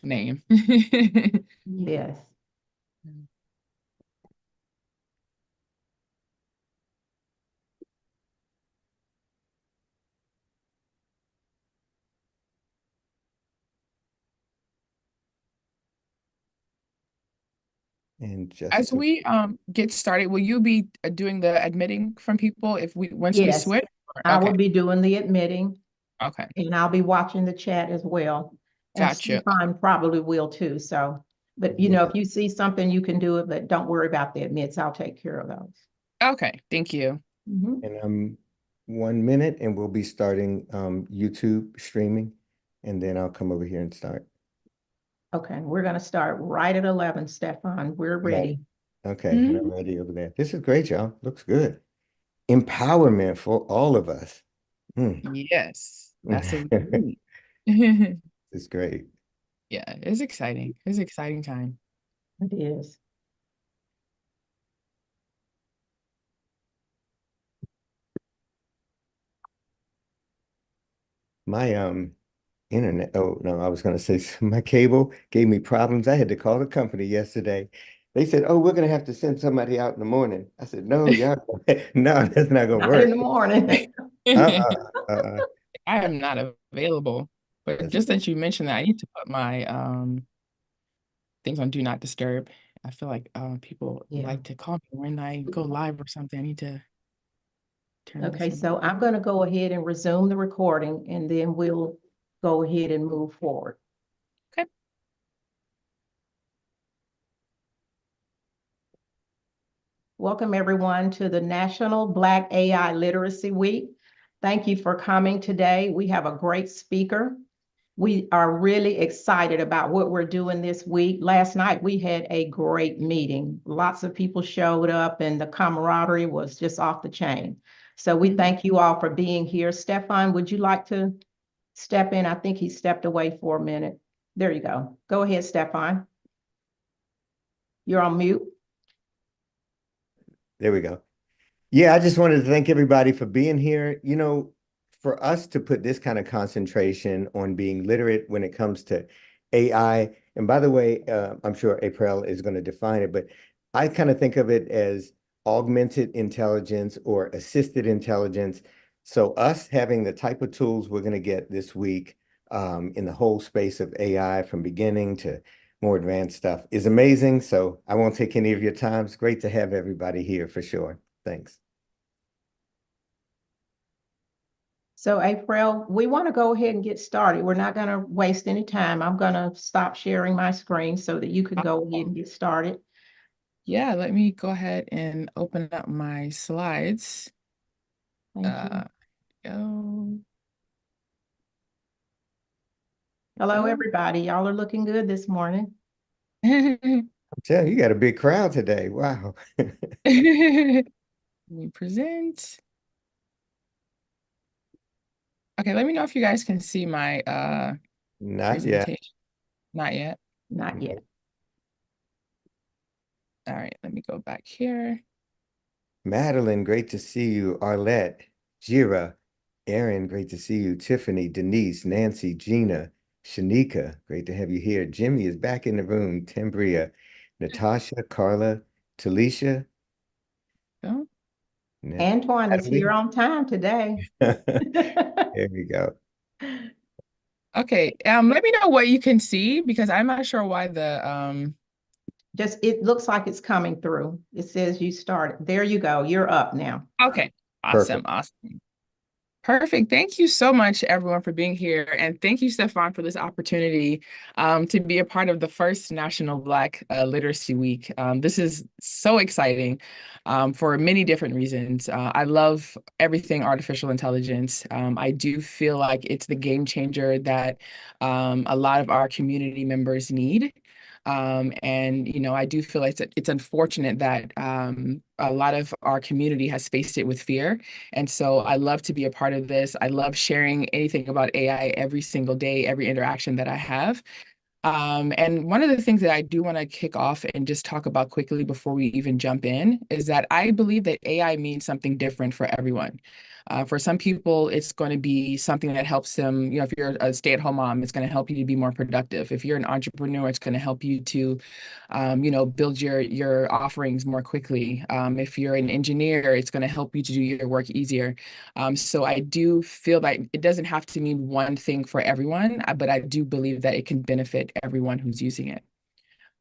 name. Yes. And just As to, we get started, will you be doing the admitting from people if we once we Yes, switch? I will Okay, be doing the admitting okay, and I'll be watching the chat as well. And gotcha. Stefan probably will too. So, but you know, yeah. if you see something, you can do it, but don't worry about the admits. I'll take care of those. Okay, thank you. Mhm. And 1 minute and we'll be starting YouTube streaming. And then I'll come over here and start. Okay, we're going to start right at 11, Stefan. We're Right. ready. Okay, and I'm Mhm. ready over there. This is great, y'all. Looks good. Empowerment for all of us. Hmm. Yes, that's what we need. It's great. Yeah, it's exciting. It's an exciting time. It is. My internet. Oh no, I was gonna say my cable gave me problems. I had to call the company yesterday. They said, "Oh, we're gonna have to send somebody out in the morning." I said, "No, y'all, no, that's not gonna Not in work." the morning. Uh-uh, uh-uh. I am not available, but That's just that you mentioned that, I need to put my things on Do Not Disturb. I feel like people Yeah. like to call me when I go live or something. I need to turn this Okay, on. so I'm going to go ahead and resume the recording and then we'll go ahead and move forward. Okay. Welcome everyone to the National Black AI Literacy Week. Thank you for coming today. We have a great speaker. We are really excited about what we're doing this week. Last night we had a great meeting. Lots of people showed up and the camaraderie was just off the chain. So we thank you all for being here. Stefan, would you like to step in? I think he stepped away for a minute. There you go. Go ahead, Stefan. You're on mute. There we go. Yeah, I just wanted to thank everybody for being here. For us to put this kind of concentration on being literate when it comes to AI, and by the way, I'm sure Aprelle is going to define it, but I kind of think of it as augmented intelligence or assisted intelligence. So us having the type of tools we're going to get this week in the whole space of AI from beginning to more advanced stuff is amazing. So I won't take any of your time. It's great to have everybody here for sure. Thanks. So April, we want to go ahead and get started. We're not going to waste any time. I'm going to stop sharing my screen so that you can go ahead and get started. Yeah, let me go ahead and open up my slides. Thank you. Go. Hello, Go. everybody. Y'all are looking good this morning. Tell you got a big crowd today. Wow. Let me present. Okay, let me know if you guys can see my Not yet. presentation. Not yet. Not yet. All right, let me go back here. Madeline, great to see you. Arlette, Jira, Erin, great to see you. Tiffany, Denise, Nancy, Gina, Shanika, great to have you here. Jimmy is back in the room. Tambria, Natasha, Carla, Talisha, Go. Antoine is here Natalie. on time today. There we go. Okay, let me know what you can see because I'm not sure why the Just, it looks like it's coming through. It says you started. There you go. You're up now. okay, awesome, Perfect. awesome. Perfect. Thank you so much, everyone, for being here. And thank you, Stefan, for this opportunity to be a part of the first National Black Literacy Week. This is so exciting for many different reasons. I love everything artificial intelligence. I do feel like it's the game changer that a lot of our community members need. And I do feel like it's unfortunate that a lot of our community has faced it with fear. And so I love to be a part of this. I love sharing anything about AI every single day, every interaction that I have. And one of the things that I do want to kick off and just talk about quickly before we even jump in is that I believe that AI means something different for everyone. For some people, it's going to be something that helps them, if you're a stay-at-home mom, it's going to help you to be more productive. If you're an entrepreneur, it's going to help you to, build your offerings more quickly. If you're an engineer, it's going to help you to do your work easier. So I do feel like it doesn't have to mean one thing for everyone, but I do believe that it can benefit everyone who's using it.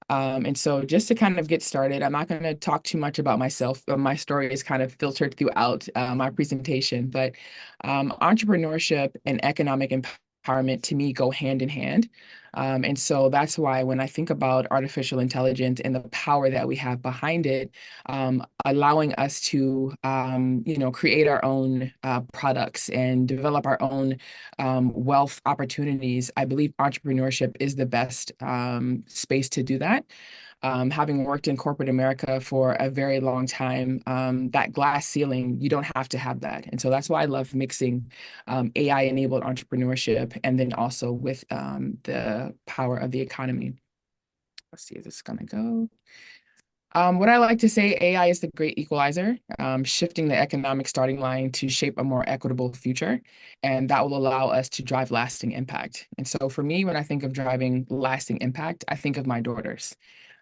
And so just to kind of get started, I'm not going to talk too much about myself, but my story is kind of filtered throughout my presentation. But entrepreneurship and economic empowerment to me go hand in hand. And so that's why when I think about artificial intelligence and the power that we have behind it, allowing us to, create our own products and develop our own wealth opportunities, I believe entrepreneurship is the best space to do that. Having worked in corporate America for a very long time, that glass ceiling, you don't have to have that. And so that's why I love mixing AI-enabled entrepreneurship and then also with the power of the economy. Let's see if this is going to go. What I like to say, AI is the great equalizer, shifting the economic starting line to shape a more equitable future. And that will allow us to drive lasting impact. And so for me, when I think of driving lasting impact, I think of my daughters.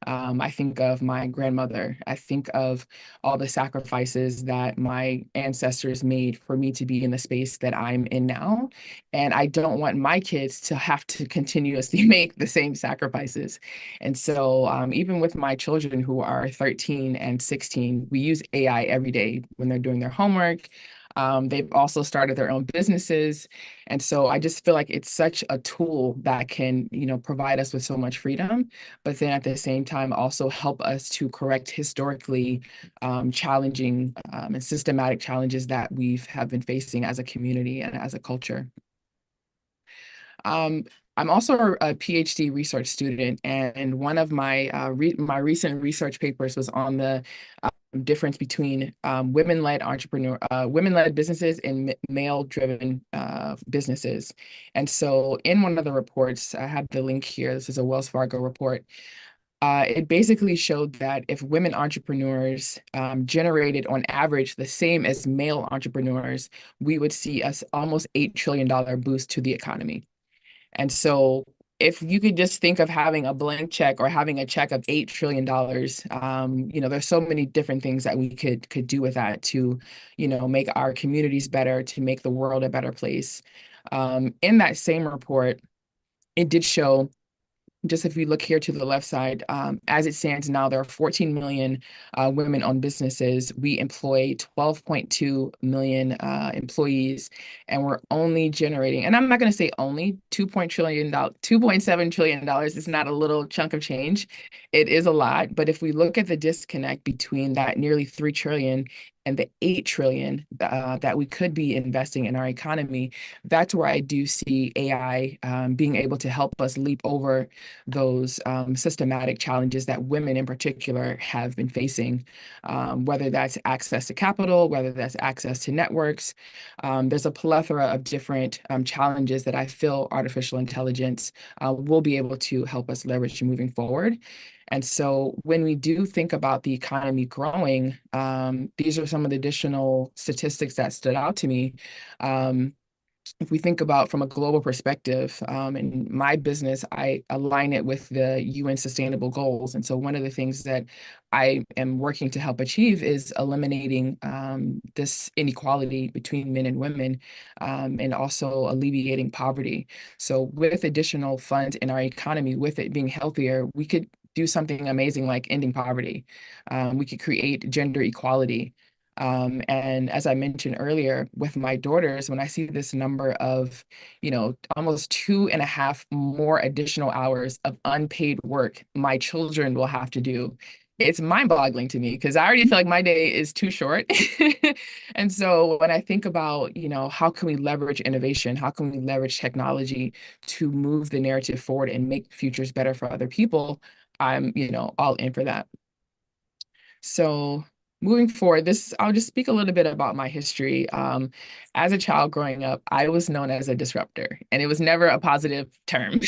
I think of my grandmother. I think of all the sacrifices that my ancestors made for me to be in the space that I'm in now. And I don't want my kids to have to continuously make the same sacrifices. And so even with my children who are 13 and 16, we use AI every day when they're doing their homework. They've also started their own businesses. And so I just feel like it's such a tool that can, provide us with so much freedom, but then at the same time also help us to correct historically challenging and systematic challenges that have been facing as a community and as a culture. I'm also a PhD research student, and one of my my recent research papers was on the difference between women-led businesses and male-driven businesses. And so, in one of the reports, I have the link here. This is a Wells Fargo report. It basically showed that if women entrepreneurs generated on average the same as male entrepreneurs, we would see a almost $8 trillion boost to the economy. And so if you could just think of having a blank check or having a check of $8 trillion, there's so many different things that we could do with that to, make our communities better, to make the world a better place. In that same report, it did show, just if we look here to the left side, as it stands now, there are 14 million women-owned businesses. We employ 12.2 million employees, and we're only generating, and I'm not going to say only, $2.7 trillion is not a little chunk of change. It is a lot, but if we look at the disconnect between that nearly 3 trillion and the 8 trillion that we could be investing in our economy, that's where I do see AI being able to help us leap over those systematic challenges that women in particular have been facing, whether that's access to capital, whether that's access to networks. There's a plethora of different challenges that I feel artificial intelligence will be able to help us leverage moving forward. And so when we do think about the economy growing, these are some of the additional statistics that stood out to me. If we think about from a global perspective, in my business, I align it with the UN Sustainable Goals. And so one of the things that I am working to help achieve is eliminating this inequality between men and women, and also alleviating poverty. So with additional funds in our economy, with it being healthier, we could do something amazing like ending poverty. We could create gender equality. And as I mentioned earlier, with my daughters, when I see this number of, almost 2.5 more additional hours of unpaid work my children will have to do, it's mind-boggling to me because I already feel like my day is too short. And so when I think about, how can we leverage innovation? How can we leverage technology to move the narrative forward and make futures better for other people? I'm, all in for that. So moving forward, I'll just speak a little bit about my history. As a child growing up, I was known as a disruptor, and it was never a positive term.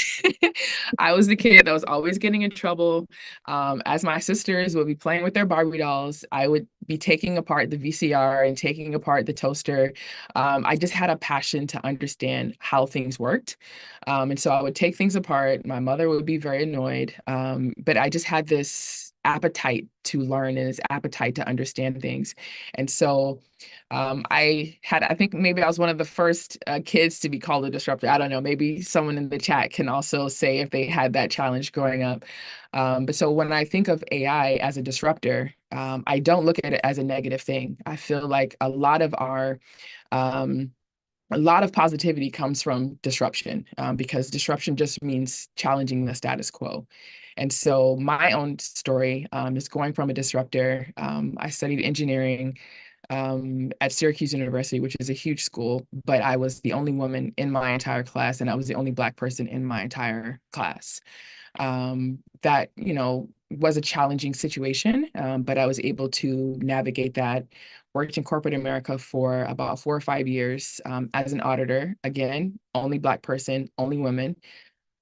I was the kid that was always getting in trouble. As my sisters would be playing with their Barbie dolls, I would be taking apart the VCR and taking apart the toaster. I just had a passion to understand how things worked. And so I would take things apart. My mother would be very annoyed. But I just had this appetite to learn and this appetite to understand things. And so I think maybe I was one of the first kids to be called a disruptor. I don't know. Maybe someone in the chat can also say if they had that challenge growing up. But so when I think of AI as a disruptor, I don't look at it as a negative thing. I feel like um, a lot of positivity comes from disruption, because disruption just means challenging the status quo. And so my own story is going from a disruptor. I studied engineering at Syracuse University, which is a huge school, but I was the only woman in my entire class, and I was the only Black person in my entire class. That, was a challenging situation, but I was able to navigate that. Worked in corporate America for about 4 or 5 years as an auditor. Again, only Black person, only woman.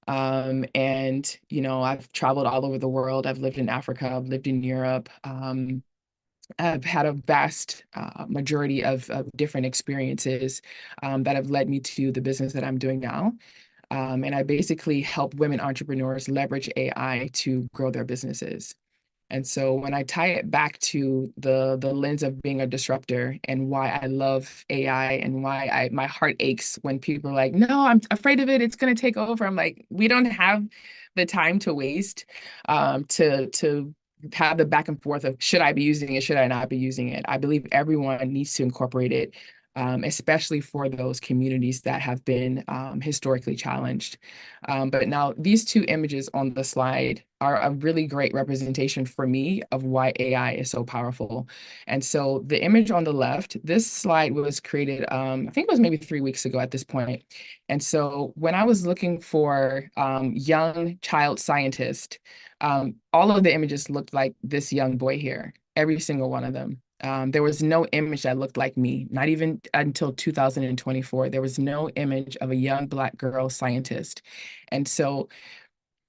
And, I've traveled all over the world. I've lived in Africa, I've lived in Europe. I've had a vast majority of different experiences that have led me to the business that I'm doing now. And I basically help women entrepreneurs leverage AI to grow their businesses. And so when I tie it back to the lens of being a disruptor and why I love AI and why my heart aches when people are like, no, I'm afraid of it, it's going to take over. I'm like, we don't have the time to waste to have the back and forth of should I be using it, should I not be using it. I believe everyone needs to incorporate it, especially for those communities that have been historically challenged. But now these two images on the slide are a really great representation for me of why AI is so powerful. And so the image on the left, this slide was created, I think it was maybe 3 weeks ago at this point. And so when I was looking for young child scientist, all of the images looked like this young boy here, every single one of them. There was no image that looked like me, not even until 2024. There was no image of a young Black girl scientist. And so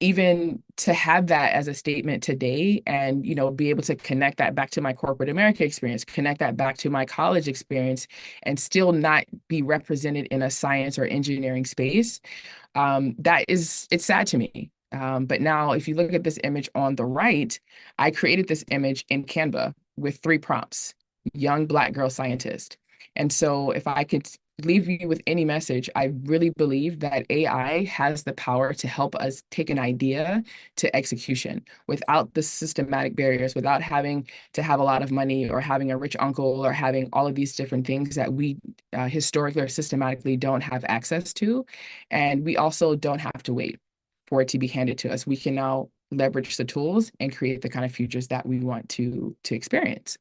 even to have that as a statement today and be able to connect that back to my corporate America experience, connect that back to my college experience, and still not be represented in a science or engineering space, it's sad to me. But now if you look at this image on the right, I created this image in Canva with 3 prompts: young Black girl scientist. And so if I could leave you with any message, I really believe that AI has the power to help us take an idea to execution without the systematic barriers, without having to have a lot of money or having a rich uncle or having all of these different things that we historically or systematically don't have access to. And we also don't have to wait for it to be handed to us. We can now leverage the tools and create the kind of futures that we want to experience.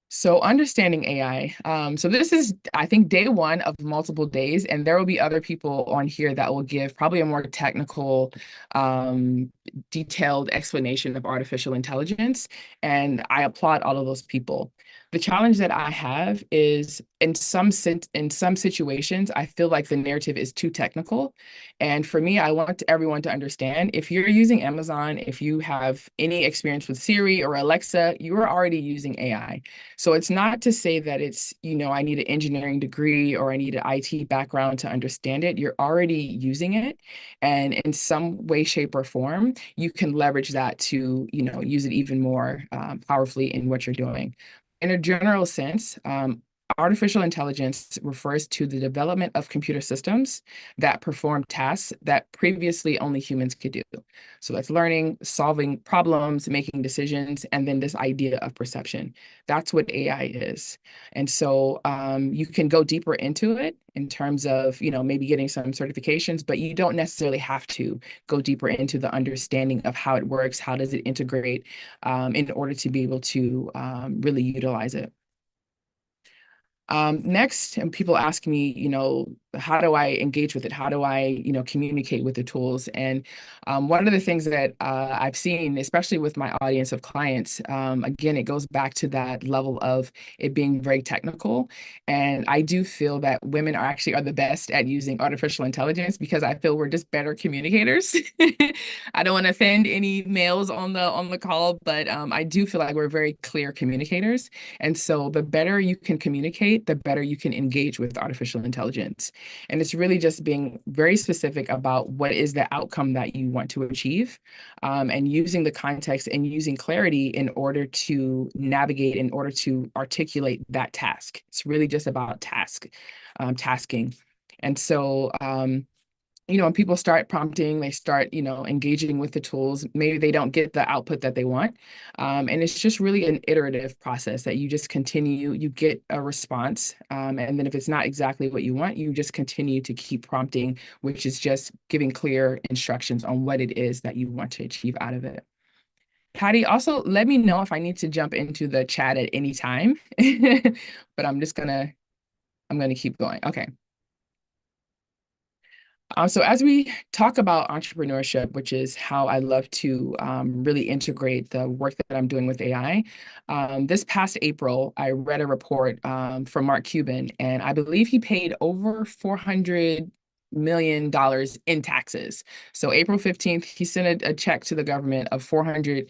So understanding AI. So this is, I think, day one of multiple days, and there will be other people on here that will give probably a more technical, detailed explanation of artificial intelligence. And I applaud all of those people. The challenge that I have is in some situations, I feel like the narrative is too technical. And for me, I want everyone to understand if you're using Amazon, if you have any experience with Siri or Alexa, you are already using AI. So it's not to say that it's, I need an engineering degree or I need an IT background to understand it. You're already using it. And in some way, shape, or form, you can leverage that to, use it even more powerfully in what you're doing. In a general sense, artificial intelligence refers to the development of computer systems that perform tasks that previously only humans could do. So that's learning, solving problems, making decisions, and then this idea of perception. That's what AI is. And so you can go deeper into it in terms of, maybe getting some certifications, but you don't necessarily have to go deeper into the understanding of how it works, how does it integrate, in order to be able to really utilize it. Next, and people ask me, how do I engage with it? How do I, communicate with the tools? And one of the things that I've seen, especially with my audience of clients, again, it goes back to that level of it being very technical. And I do feel that women are the best at using artificial intelligence because I feel we're just better communicators. I don't want to offend any males on the call, but I do feel like we're very clear communicators. And so the better you can communicate, the better you can engage with artificial intelligence. And it's really just being very specific about what is the outcome that you want to achieve, and using the context and using clarity in order to navigate, in order to articulate that task. It's really just about tasking. And so, when people start prompting, they start, engaging with the tools, maybe they don't get the output that they want. And it's just really an iterative process that you just continue, you get a response. And then if it's not exactly what you want, you just continue to keep prompting, which is just giving clear instructions on what it is that you want to achieve out of it. Patty, also let me know if I need to jump into the chat at any time, but I'm gonna keep going. Okay. So as we talk about entrepreneurship, which is how I love to really integrate the work that I'm doing with AI, this past April, I read a report from Mark Cuban, and I believe he paid over $400 million in taxes. So April 15th, he sent a check to the government of $400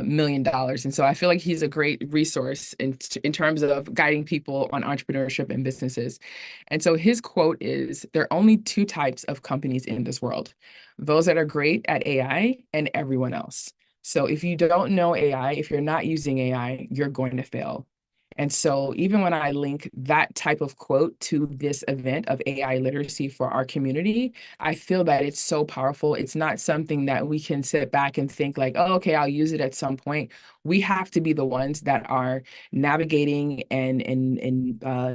million. And so I feel like he's a great resource in terms of guiding people on entrepreneurship and businesses. And so his quote is, there are only two types of companies in this world, those that are great at AI and everyone else. So if you don't know AI, if you're not using AI, you're going to fail. And so even when I link that type of quote to this event of AI literacy for our community, I feel that it's so powerful. It's not something that we can sit back and think like, oh, okay, I'll use it at some point. We have to be the ones that are navigating and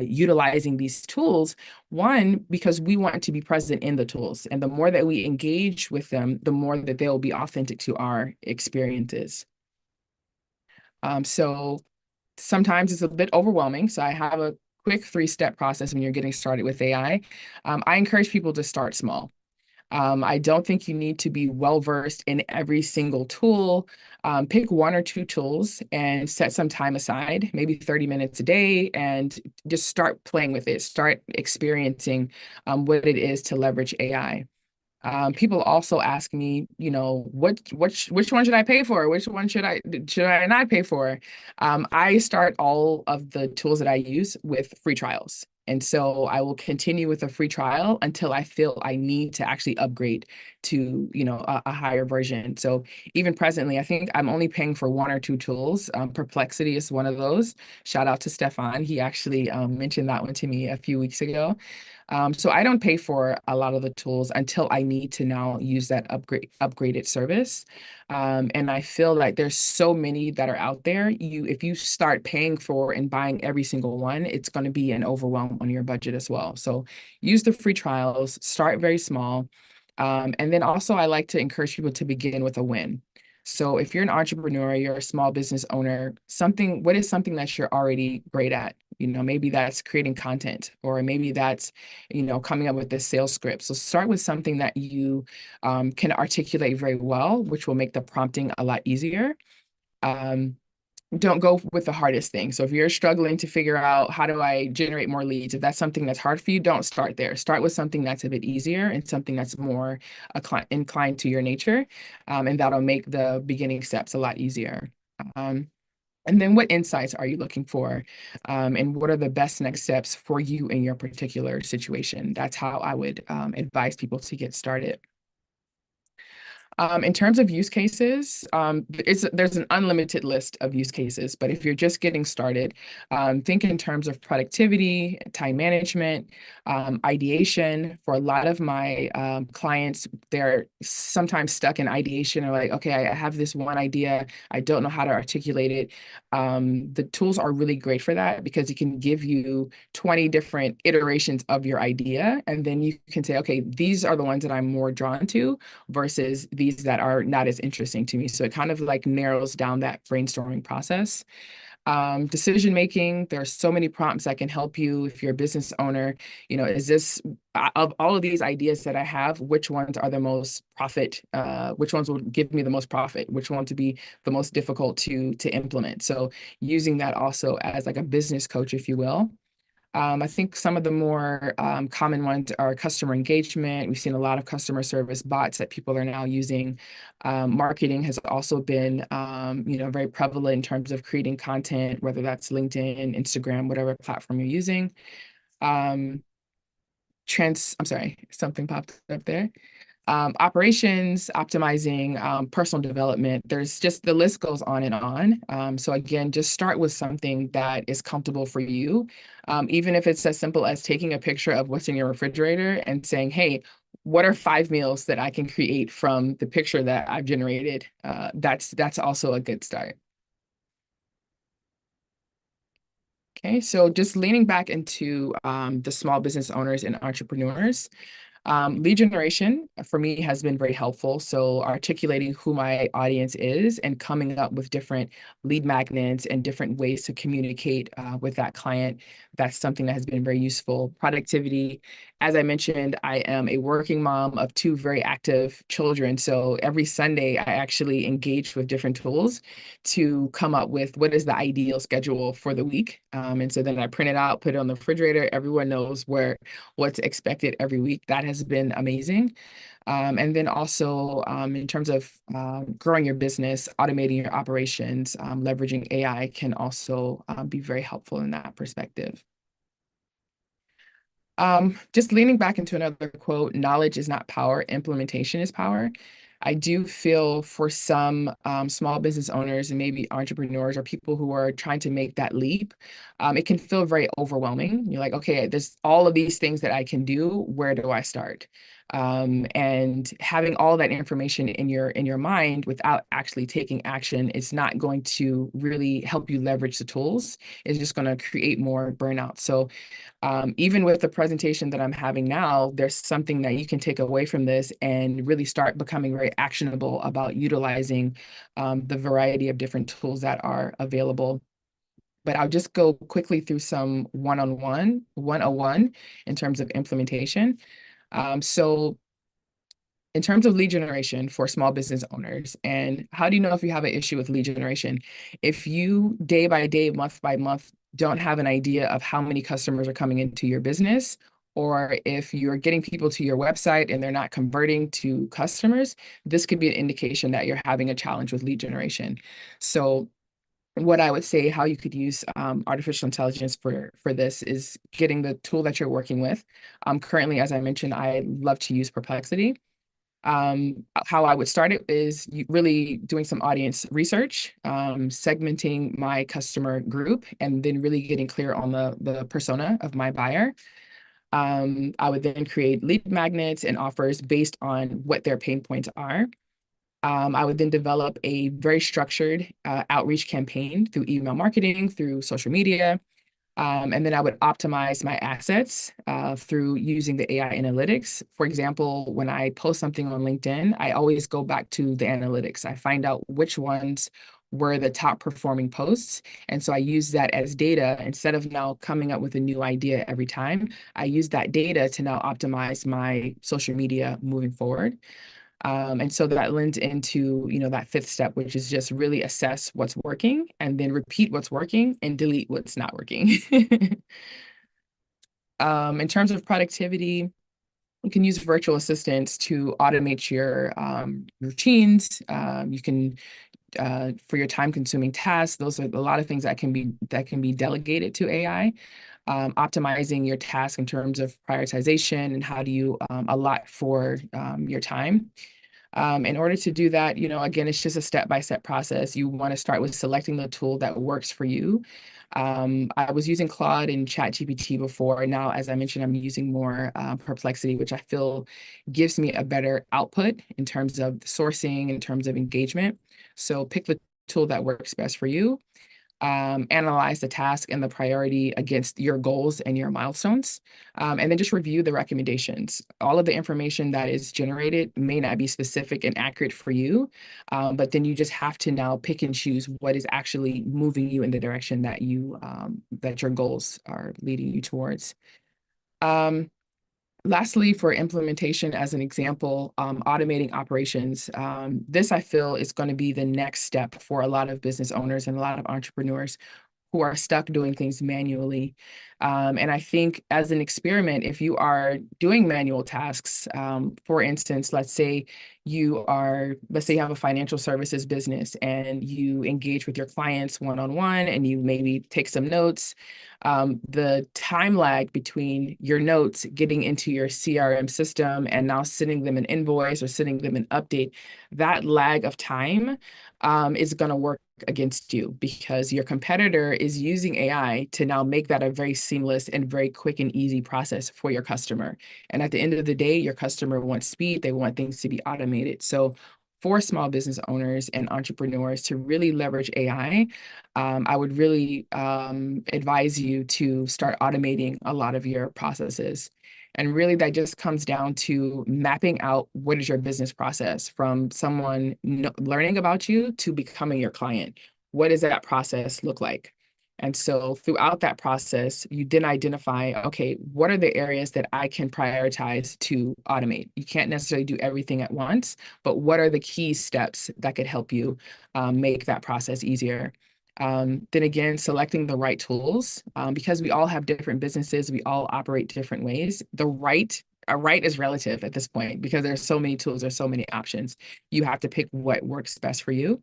utilizing these tools. One, because we want to be present in the tools. And the more that we engage with them, the more that they will be authentic to our experiences. So sometimes it's a bit overwhelming. So I have a quick 3-step process when you're getting started with AI. I encourage people to start small. I don't think you need to be well-versed in every single tool. Pick 1 or 2 tools and set some time aside, maybe 30 minutes a day, and just start playing with it. Start experiencing what it is to leverage AI. People also ask me, which one should I pay for? Which one should I not pay for? I start all of the tools that I use with free trials. And so I will continue with a free trial until I feel I need to actually upgrade to, a higher version. So even presently, I think I'm only paying for 1 or 2 tools. Perplexity is one of those. Shout out to Stefan. He actually mentioned that one to me a few weeks ago. So I don't pay for a lot of the tools until I need to now use that upgraded service. And I feel like there's so many that are out there. If you start paying for and buying every single one, it's going to be an overwhelm on your budget as well. So use the free trials, start very small. And then also I like to encourage people to begin with a win. So if you're an entrepreneur, you're a small business owner, what is something that you're already great at? Maybe that's creating content, or maybe that's, coming up with this sales script. So start with something that you can articulate very well, which will make the prompting a lot easier. Don't go with the hardest thing. So if you're struggling to figure out how do I generate more leads, if that's something that's hard for you, don't start there. Start with something that's a bit easier and something that's more inclined to your nature. And that'll make the beginning steps a lot easier. And then what insights are you looking for? And what are the best next steps for you in your particular situation? That's how I would advise people to get started. In terms of use cases, there's an unlimited list of use cases, but if you're just getting started, think in terms of productivity, time management, ideation. For a lot of my clients, they're sometimes stuck in ideation or like, okay, I have this one idea, I don't know how to articulate it. The tools are really great for that because it can give you 20 different iterations of your idea. And then you can say, okay, these are the ones that I'm more drawn to versus these that are not as interesting to me. So it kind of like narrows down that brainstorming process. Decision making, there are so many prompts that can help you if you're a business owner. Is this of all of these ideas that I have, which ones are the most profit? Which ones will give me the most profit? Which one to be the most difficult to implement? So using that also as like a business coach, if you will. I think some of the more common ones are customer engagement. We've seen a lot of customer service bots that people are now using. Marketing has also been, very prevalent in terms of creating content, whether that's LinkedIn, Instagram, whatever platform you're using. I'm sorry, something popped up there. Operations, optimizing, personal development. There's just the list goes on and on. So again, just start with something that is comfortable for you. Even if it's as simple as taking a picture of what's in your refrigerator and saying, hey, what are 5 meals that I can create from the picture that I've generated? That's also a good start. Okay, so just leaning back into the small business owners and entrepreneurs. Lead generation for me has been very helpful. So articulating who my audience is and coming up with different lead magnets and different ways to communicate with that client. That's something that has been very useful. Productivity. As I mentioned, I am a working mom of two very active children. So every Sunday, I actually engage with different tools to come up with what is the ideal schedule for the week. And so then I print it out, put it on the refrigerator. Everyone knows what's expected every week. That has been amazing. And then also in terms of growing your business, automating your operations, leveraging AI can also be very helpful in that perspective. Just leaning back into another quote, knowledge is not power, implementation is power. I do feel for some small business owners and maybe entrepreneurs or people who are trying to make that leap, it can feel very overwhelming. You're like, okay, there's all of these things that I can do. Where do I start? And having all that information in your mind without actually taking action is not going to really help you leverage the tools. It's just going to create more burnout. So even with the presentation that I'm having now, there's something that you can take away from this and really start becoming very actionable about utilizing the variety of different tools that are available. But I'll just go quickly through some 101 in terms of implementation. So in terms of lead generation for small business owners, and how do you know if you have an issue with lead generation? If you day by day, month by month, don't have an idea of how many customers are coming into your business, or if you're getting people to your website and they're not converting to customers, this could be an indication that you're having a challenge with lead generation. So what I would say how you could use artificial intelligence for this is getting the tool that you're working with. Currently, as I mentioned, I love to use Perplexity. How I would start it is really doing some audience research, segmenting my customer group, and then really getting clear on the persona of my buyer. I would then create lead magnets and offers based on what their pain points are. I would then develop a very structured outreach campaign through email marketing, through social media, and then I would optimize my assets through using the AI analytics. For example, when I post something on LinkedIn, I always go back to the analytics. I find out which ones were the top performing posts. And so I use that as data instead of now coming up with a new idea every time. I use that data to now optimize my social media moving forward. And so that lends into, that fifth step, which is just really assess what's working and then repeat what's working and delete what's not working. In terms of productivity, you can use virtual assistants to automate your routines. You can for your time-consuming tasks. Those are a lot of things that can be delegated to AI. Optimizing your task in terms of prioritization and how do you allot for your time. In order to do that, again, it's just a step-by-step process. You want to start with selecting the tool that works for you. I was using Claude and ChatGPT before. Now, as I mentioned, I'm using more Perplexity, which I feel gives me a better output in terms of sourcing, in terms of engagement. So pick the tool that works best for you. analyze the task and the priority against your goals and your milestones, and then just review the recommendations. All of the information that is generated may not be specific and accurate for you, but then you just have to now pick and choose what is actually moving you in the direction that that your goals are leading you towards. Lastly, for implementation, as an example, automating operations. This I feel is going to be the next step for a lot of business owners and a lot of entrepreneurs who are stuck doing things manually. And I think as an experiment, if you are doing manual tasks, for instance, let's say you have a financial services business and you engage with your clients one-on-one and you maybe take some notes. The time lag between your notes getting into your CRM system and now sending them an invoice or sending them an update, that lag of time is going to work against you because your competitor is using AI to now make that a very seamless and very quick and easy process for your customer. And at the end of the day, your customer wants speed. They want things to be automated. So for small business owners and entrepreneurs to really leverage AI, I would really advise you to start automating a lot of your processes. And really, that just comes down to mapping out what is your business process from someone learning about you to becoming your client. What does that process look like? And so throughout that process, you then identify, okay, what are the areas that I can prioritize to automate? You can't necessarily do everything at once, but what are the key steps that could help you make that process easier? Then again, selecting the right tools, because we all have different businesses, we all operate different ways. A right is relative at this point because there's so many tools, there's so many options. You have to pick what works best for you.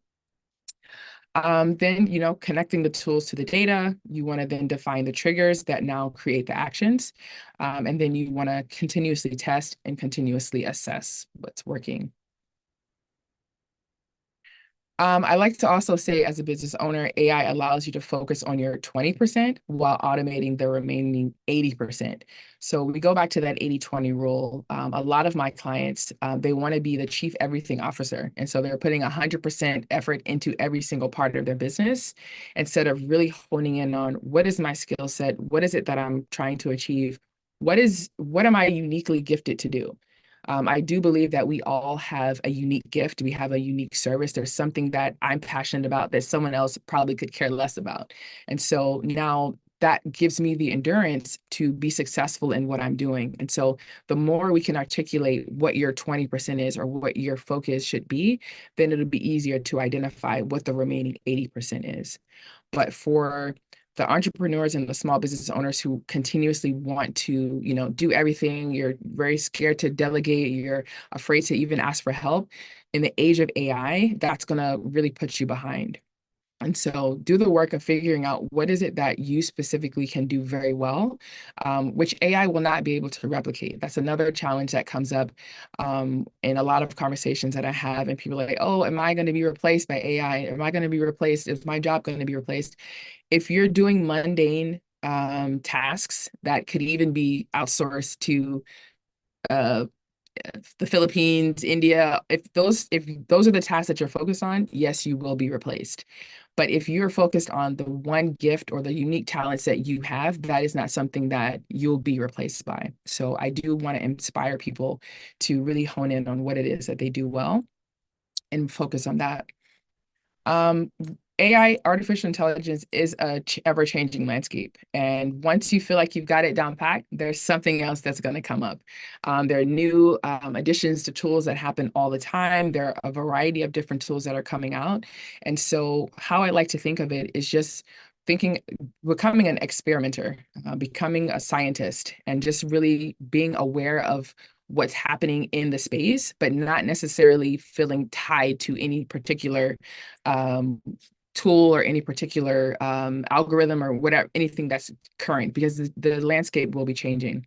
Then, connecting the tools to the data, you want to then define the triggers that now create the actions. And then you want to continuously test and continuously assess what's working. I like to also say, as a business owner, AI allows you to focus on your 20% while automating the remaining 80%. So we go back to that 80-20 rule. A lot of my clients, they want to be the chief everything officer. And so they're putting 100% effort into every single part of their business instead of really honing in on what is my skill set? What is it that I'm trying to achieve? What am I uniquely gifted to do? I do believe that we all have a unique gift. We have a unique service. There's something that I'm passionate about that someone else probably could care less about. And so now that gives me the endurance to be successful in what I'm doing. And so the more we can articulate what your 20% is or what your focus should be, then it'll be easier to identify what the remaining 80% is. But for the entrepreneurs and the small business owners who continuously want to, do everything, you're very scared to delegate, you're afraid to even ask for help. In the age of AI, that's going to really put you behind. And so do the work of figuring out what is it that you specifically can do very well, which AI will not be able to replicate. That's another challenge that comes up in a lot of conversations that I have. And people are like, oh, am I going to be replaced by AI? Am I going to be replaced? Is my job going to be replaced? If you're doing mundane tasks that could even be outsourced to uh, the Philippines, India, if those are the tasks that you're focused on, yes, you will be replaced. But if you're focused on the one gift or the unique talents that you have, that is not something that you'll be replaced by. So I do want to inspire people to really hone in on what it is that they do well and focus on that. AI, artificial intelligence, is a ever-changing landscape. And once you feel like you've got it down pat, there's something else that's going to come up. There are new additions to tools that happen all the time. There are a variety of different tools that are coming out. And so how I like to think of it is just becoming an experimenter, becoming a scientist, and just really being aware of what's happening in the space, but not necessarily feeling tied to any particular tool or any particular algorithm or whatever, anything that's current, because the landscape will be changing.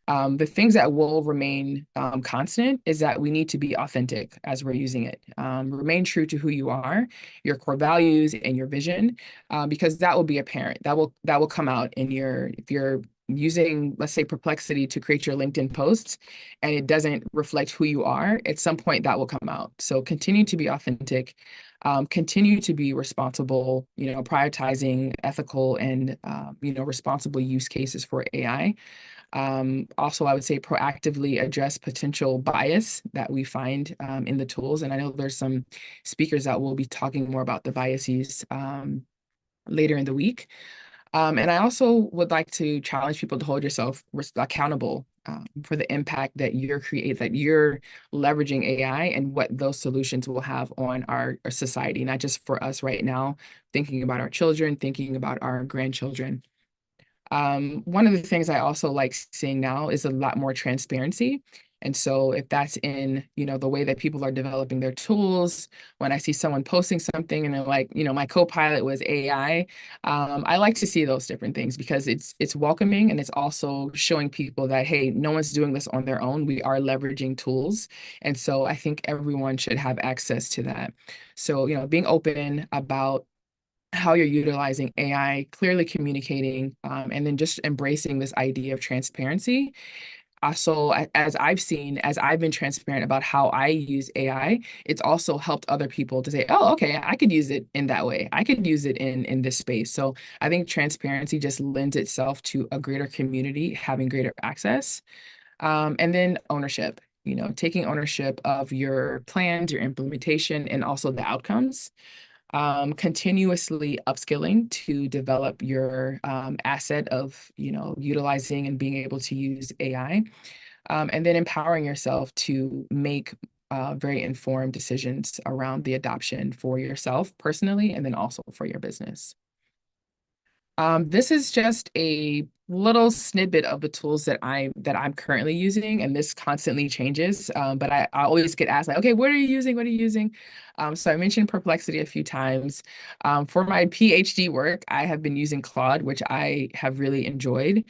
The things that will remain constant is that we need to be authentic as we're using it. Remain true to who you are, your core values and your vision, because that will be apparent. That will come out in if you're using, let's say, Perplexity to create your LinkedIn posts and it doesn't reflect who you are, at some point that will come out. So continue to be authentic. continue to be responsible, prioritizing ethical and, responsible use cases for AI. Also, I would say proactively address potential bias that we find in the tools. And I know there's some speakers that will be talking more about the biases later in the week. And I also would like to challenge people to hold yourself accountable for the impact that that you're leveraging AI and what those solutions will have on our society, not just for us right now, thinking about our children, thinking about our grandchildren. One of the things I also like seeing now is a lot more transparency. And so if that's in, the way that people are developing their tools, when I see someone posting something and they're like, my co-pilot was AI, I like to see those different things because it's welcoming and it's also showing people that, hey, no one's doing this on their own. We are leveraging tools. And so I think everyone should have access to that. So, being open about how you're utilizing AI, clearly communicating, and then just embracing this idea of transparency. Also, as I've been transparent about how I use AI, it's also helped other people to say, oh, okay, I could use it in that way. I could use it in this space. So I think transparency just lends itself to a greater community having greater access. And then ownership, taking ownership of your plans, your implementation, and also the outcomes, continuously upskilling to develop your asset of, utilizing and being able to use AI, and then empowering yourself to make very informed decisions around the adoption for yourself personally, and then also for your business. This is just a little snippet of the tools that I'm currently using, and this constantly changes. But I always get asked like, okay, what are you using? What are you using? So I mentioned Perplexity a few times. For my PhD work, I have been using Claude, which I have really enjoyed.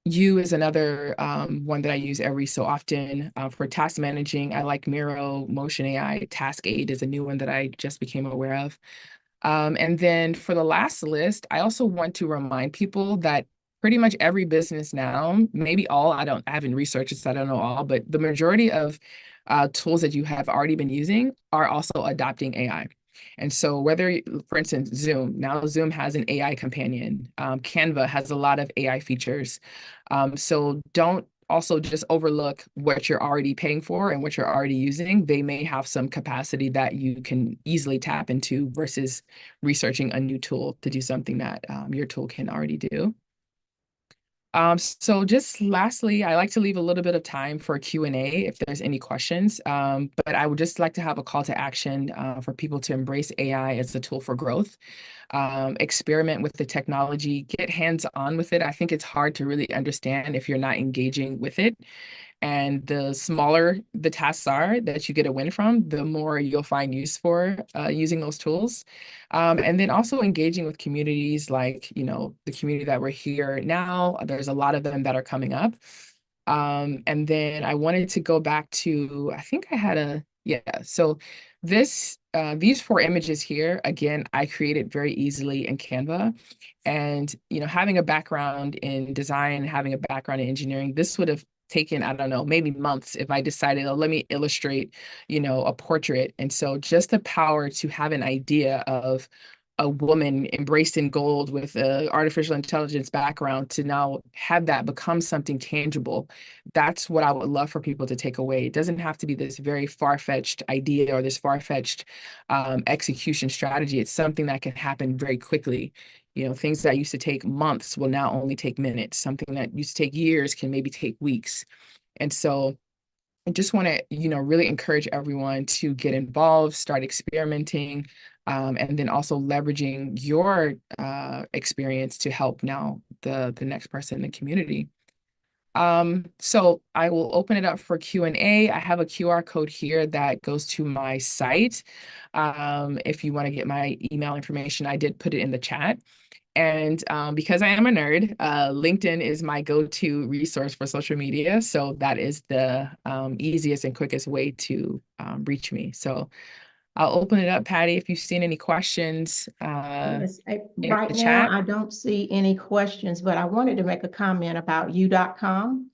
U is another one that I use every so often. For task managing, I like Miro, Motion AI. Task Aid is a new one that I just became aware of. And then for the last list, I also want to remind people that pretty much every business now, maybe all, I haven't researched it, so I don't know all, but the majority of tools that you have already been using are also adopting AI. And so for instance, now Zoom has an AI companion. Canva has a lot of AI features. So don't also just overlook what you're already paying for and what you're already using. They may have some capacity that you can easily tap into versus researching a new tool to do something that your tool can already do. So just lastly, I like to leave a little bit of time for Q&A if there's any questions. But I would just like to have a call to action for people to embrace AI as a tool for growth, experiment with the technology, get hands-on with it. I think it's hard to really understand if you're not engaging with it. And the smaller the tasks are that you get a win from, the more you'll find use for using those tools. And then also engaging with communities like, the community that we're here now. There's a lot of them that are coming up. And then I wanted to go back to, I think I had so these 4 images here, again, I created very easily in Canva. And, having a background in design, having a background in engineering, this would have taken, I don't know, maybe months if I decided, oh, let me illustrate, a portrait. And so just the power to have an idea of a woman embraced in gold with a artificial intelligence background to now have that become something tangible. That's what I would love for people to take away. It doesn't have to be this very far-fetched idea or this far-fetched execution strategy. It's something that can happen very quickly. Things that used to take months will now only take minutes. Something that used to take years can maybe take weeks. And so I just want to, really encourage everyone to get involved, start experimenting, and then also leveraging your experience to help now the next person in the community. So I will open it up for Q&A. I have a QR code here that goes to my site. If you want to get my email information, I did put it in the chat. And because I am a nerd, LinkedIn is my go-to resource for social media. So that is the easiest and quickest way to reach me. So I'll open it up, Patty, if you've seen any questions Yes, in right the now, chat. I don't see any questions, but I wanted to make a comment about you.com.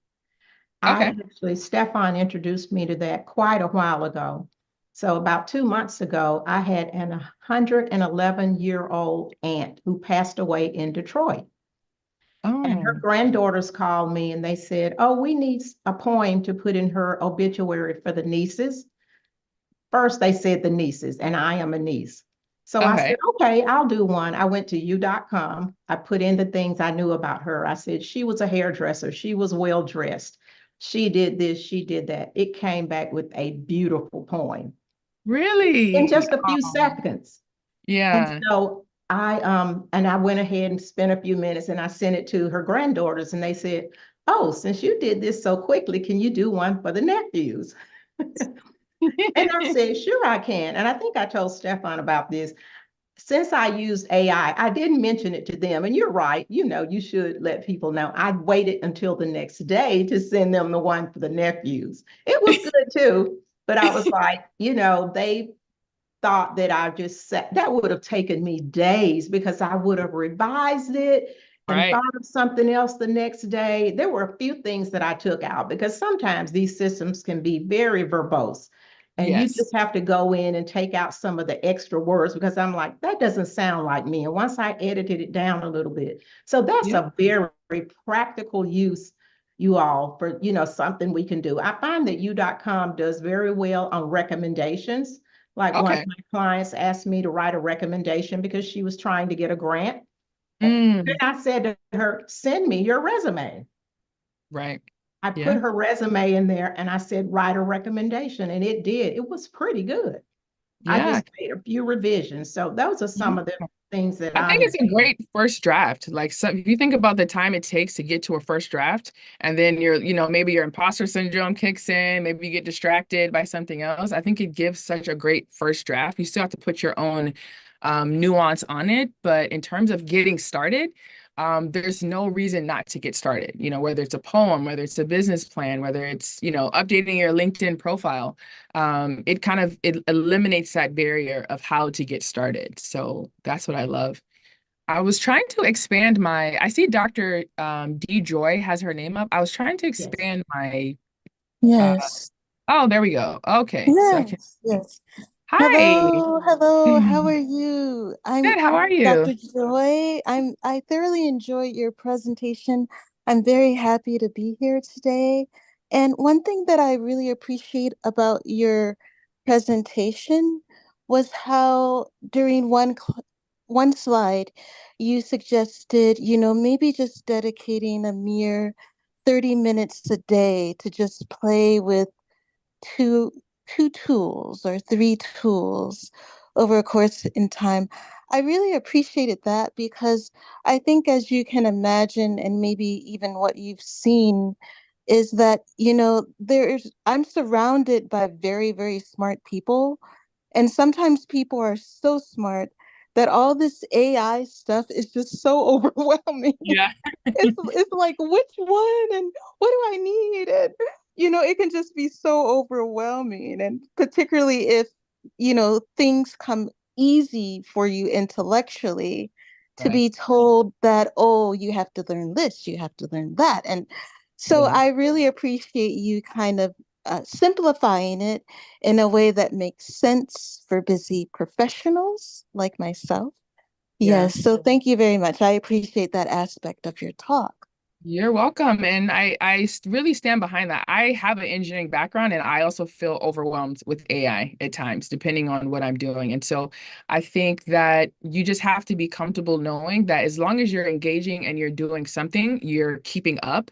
Okay. Stefan introduced me to that quite a while ago. So about 2 months ago, I had an 111-year-old aunt who passed away in Detroit. And her Oh, granddaughters called me and they said, oh, we need a poem to put in her obituary for the nieces. First, they said the nieces, and I am a niece. So I said, okay. okay, I'll do one. I went to u.com. I put in the things I knew about her. I said, she was a hairdresser. She was well dressed. She did this, she did that. It came back with a beautiful poem in Really? just a few Oh, seconds. And yeah. so I went ahead and spent a few minutes and I sent it to her granddaughters and they said, oh, since you did this so quickly, can you do one for the nephews? And I said, sure, I can. And I think I told Stefan about this. Since I used AI, I didn't mention it to them. And you're right, you should let people know. I waited until the next day to send them the one for the nephews. It was good too. But I was like, they thought that I just said that would have taken me days because I would have revised it and Right. thought of something else the next day. There were a few things that I took out because sometimes these systems can be very verbose. And you Yes. just have to go in and take out some of the extra words because I'm like, that doesn't sound like me. And once I edited it down a little bit. So that's Yeah. a very practical use, you all, for something we can do. I find that u.com does very well on recommendations. Like one of Okay. my clients asked me to write a recommendation because she was trying to get a grant. And Mm, I said to her, send me your resume. right. I put Yeah. her resume in there and I said, write a recommendation. And it did. It was pretty good. I Yeah. just made a few revisions. So those are some of the things that I I think have it's a great first draft. Like, so if you think about the time it takes to get to a first draft, and then maybe your imposter syndrome kicks in, maybe you get distracted by something else. I think it gives such a great first draft. You still have to put your own nuance on it, but in terms of getting started, there's no reason not to get started. Whether it's a poem, whether it's a business plan, whether it's updating your LinkedIn profile, it eliminates that barrier of how to get started. So that's what I love. I was trying to expand I see Dr. D Joy has her name up. I was trying to yes. expand uh, Yes, oh, there we go. Okay. So I can, yes, yes. hi. Hello, hello. How are Good. you? I'm How are Dr. you? Joy. I thoroughly enjoyed your presentation. I'm very happy to be here today. And one thing that I really appreciate about your presentation was how during one slide you suggested, maybe just dedicating a mere 30 minutes a day to just play with two two tools or three tools over a course in time. I really appreciated that because I think as you can imagine and maybe even what you've seen is that I'm surrounded by very very smart people, and sometimes people are so smart that all this AI stuff is just so overwhelming. Yeah. It's like which one and what do I need? And it can just be so overwhelming. And particularly if, things come easy for you intellectually, to Right. be told that, oh, you have to learn this, you have to learn that. And so Yeah. I really appreciate you kind of simplifying it in a way that makes sense for busy professionals like myself. Yeah. Yes, so thank you very much. I appreciate that aspect of your talk. You're welcome. And really stand behind that. I have an engineering background and I also feel overwhelmed with AI at times, depending on what I'm doing. And so I think that you just have to be comfortable knowing that as long as you're engaging and you're doing something, you're keeping up.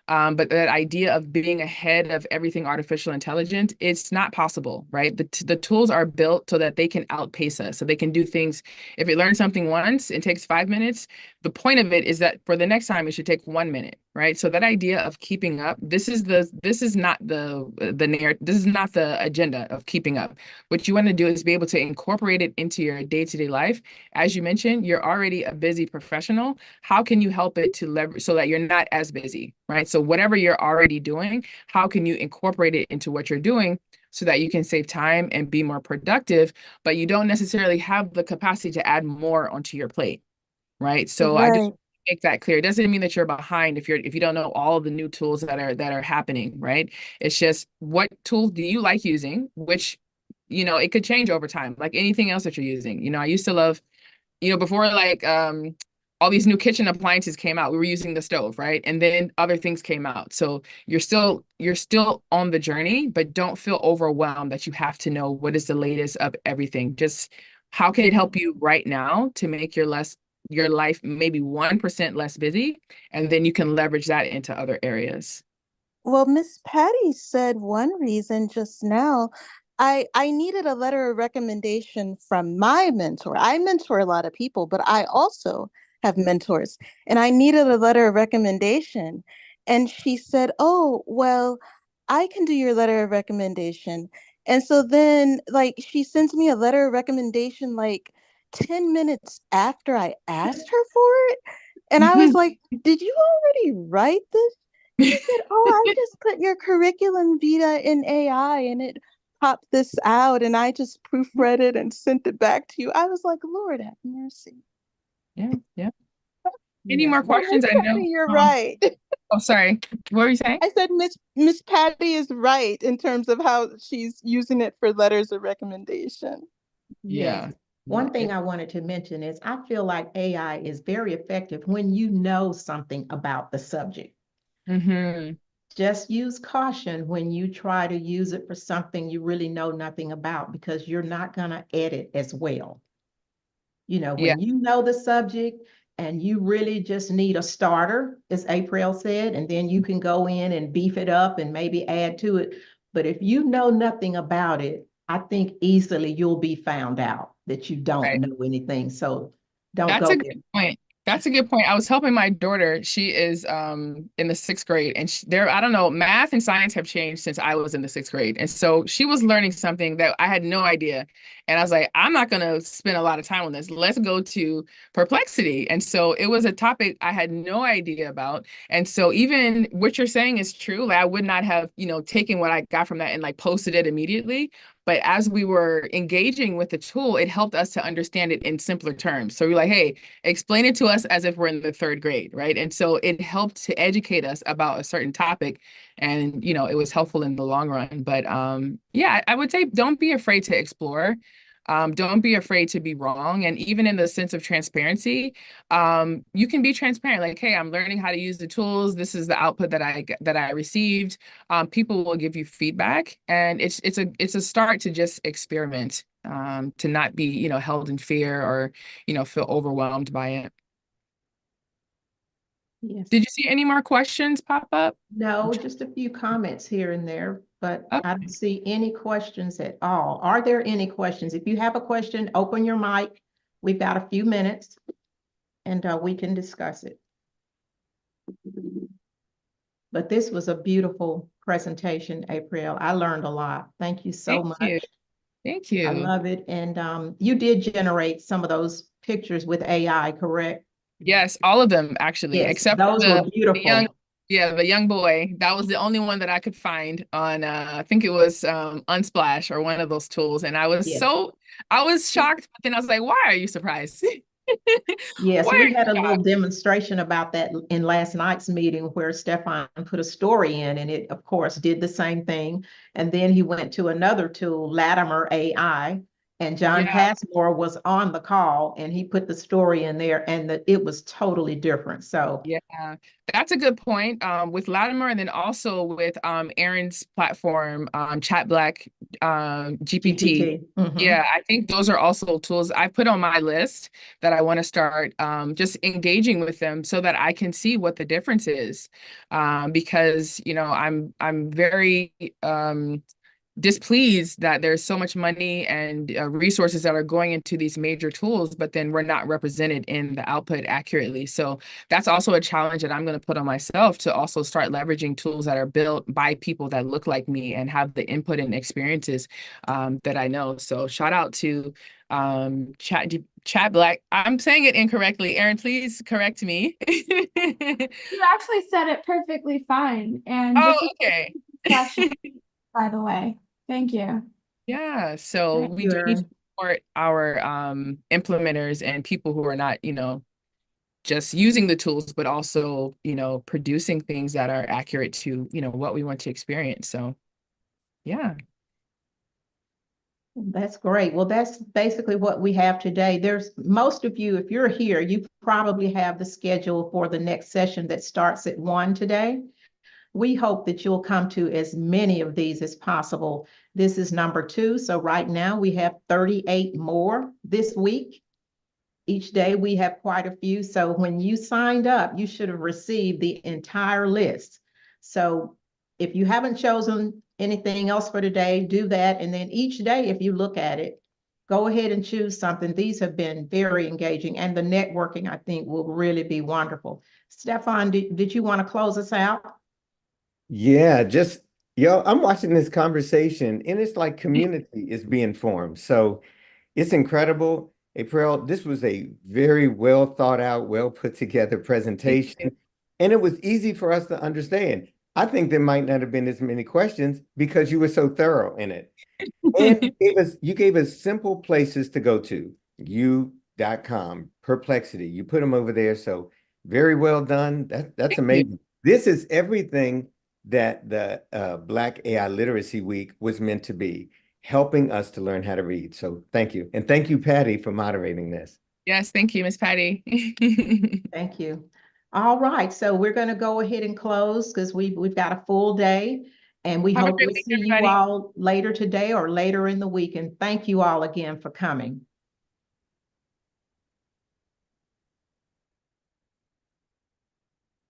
But that idea of being ahead of everything artificial intelligence, it's not possible, right? The tools are built so that they can outpace us, so they can do things. If it learns something once, it takes 5 minutes. The point of it is that for the next time it should take 1 minute, right? So that idea of keeping up, this is not the narrative, this is not the agenda of keeping up. What you want to do is be able to incorporate it into your day-to-day life. As you mentioned, you're already a busy professional. How can you help it to leverage so that you're not as busy, right? So whatever you're already doing, how can you incorporate it into what you're doing so that you can save time and be more productive, but you don't necessarily have the capacity to add more onto your plate, right? So I just Right. make that clear. It doesn't mean that you're behind if you don't know all the new tools that are happening, right? It's just what tools do you like using, which it could change over time, like anything else that you're using. I used to love, before like all these new kitchen appliances came out, we were using the stove, right? And then other things came out. So you're still on the journey, but don't feel overwhelmed that you have to know what is the latest of everything. Just how can it help you right now to make your life maybe 1% less busy, and then you can leverage that into other areas. Well, Miss Patty said one reason just now. I needed a letter of recommendation from my mentor. I mentor a lot of people, but I also have mentors, and I needed a letter of recommendation. And she said, "Oh, well, I can do your letter of recommendation." And so then, like, she sends me a letter of recommendation like 10 minutes after I asked her for it. And I was like, "Did you already write this?" She said, "Oh, I just put your curriculum vitae in AI and it popped this out and I just proofread it and sent it back to you." I was like, Lord have mercy. Yeah, yeah. Any Yes. more So Miss questions? I know. Patty, you're right. Oh, sorry. What were you saying? I said Miss Patty is right in terms of how she's using it for letters of recommendation. Yes. Yeah. Yeah. One thing I wanted to mention is I feel like AI is very effective when you know something about the subject. Mm-hmm. Just use caution when you try to use it for something you really know nothing about because you're not going to edit as well. Yeah. When you know the subject and you really just need a starter, as Aprelle said, and then you can go in and beef it up and maybe add to it. But if you know nothing about it, I think easily you'll be found out that you don't Right. know anything. So don't That's go a there. good point. That's a good point. I was helping my daughter. She is in the sixth grade, and I don't know, math and science have changed since I was in the sixth grade. And so she was learning something that I had no idea. And I was like, I'm not gonna spend a lot of time on this. Let's go to perplexity. And so it was a topic I had no idea about. And so even what you're saying is true. Like I would not have, taken what I got from that and like posted it immediately. But as we were engaging with the tool, it helped us to understand it in simpler terms. So we're like, hey, explain it to us as if we're in the third grade, right? And so it helped to educate us about a certain topic. And, it was helpful in the long run. But yeah, I would say don't be afraid to explore. Don't be afraid to be wrong. And even in the sense of transparency, you can be transparent. Like, hey, I'm learning how to use the tools. This is the output that I received. People will give you feedback, and it's a start to just experiment, to not be held in fear or feel overwhelmed by it. Yes. Did you see any more questions pop up? No, just a few comments here and there, but Oh, I don't see any questions at all. Are there any questions? If you have a question, open your mic. We've got a few minutes and we can discuss it. But this was a beautiful presentation, Aprelle. I learned a lot. Thank you so thank you. much. Thank I you. love it. And you did generate some of those pictures with AI, correct? Yes, all of them actually, Yes, except for those were the young, beautiful. yeah, the young boy. That was the only one that I could find on I think it was Unsplash or one of those tools. And Yes. I was shocked, but then I was like, why are you surprised? Yes, Why are we you had a little shocked? demonstration about that in last night's meeting where Stefan put a story in and it, of course, did the same thing. And then he went to another tool, Latimer AI, and John Yeah. Passmore was on the call and he put the story in there and it was totally different. So, Yeah, that's a good point. With Latimer and then also with Aaron's platform, Chat Black GPT. GPT. Mhm. Yeah, I think those are also tools I put on my list that I want to start just engaging with them so that I can see what the difference is. Because, I'm very displeased that there's so much money and resources that are going into these major tools, but then we're not represented in the output accurately. So that's also a challenge that I'm going to put on myself to also start leveraging tools that are built by people that look like me and have the input and experiences that I know. So shout out to Chat Black. I'm saying it incorrectly. Aaron, please correct me. You actually said it perfectly fine. And Oh, this is okay. a session, by the way. Thank you. Yeah, so Thank we you, do need to Erin. support our implementers and people who are not, just using the tools, but also, producing things that are accurate to, what we want to experience. So, yeah. That's great. Well, that's basically what we have today. There's most of you, if you're here, you probably have the schedule for the next session that starts at 1 today. We hope that you'll come to as many of these as possible. This is number 2. So right now we have 38 more this week. Each day we have quite a few. So when you signed up, you should have received the entire list. So if you haven't chosen anything else for today, do that. And then each day, if you look at it, go ahead and choose something. These have been very engaging, and the networking, I think, will really be wonderful. Stefan, did you want to close us out? Yeah, just I'm watching this conversation and it's like community is being formed. So it's incredible. Aprelle, this was a very well thought out, well put together Thank you. presentation. And it was easy for us to understand. I think there might not have been as many questions because you were so thorough in it. And you gave us simple places to go to. U.com, Perplexity. You put them over there. So very well done. That's Thank you. amazing. This is everything that the Black AI Literacy Week was meant to be, helping us to learn how to read. So thank you. And thank you, Patty, for moderating this. Yes, thank you, Miss Patty. Thank you. All right, so we're going to go ahead and close because we've got a full day, and we Have a hope great to week, see you everybody. all later today or later in the week. And thank you all again for coming.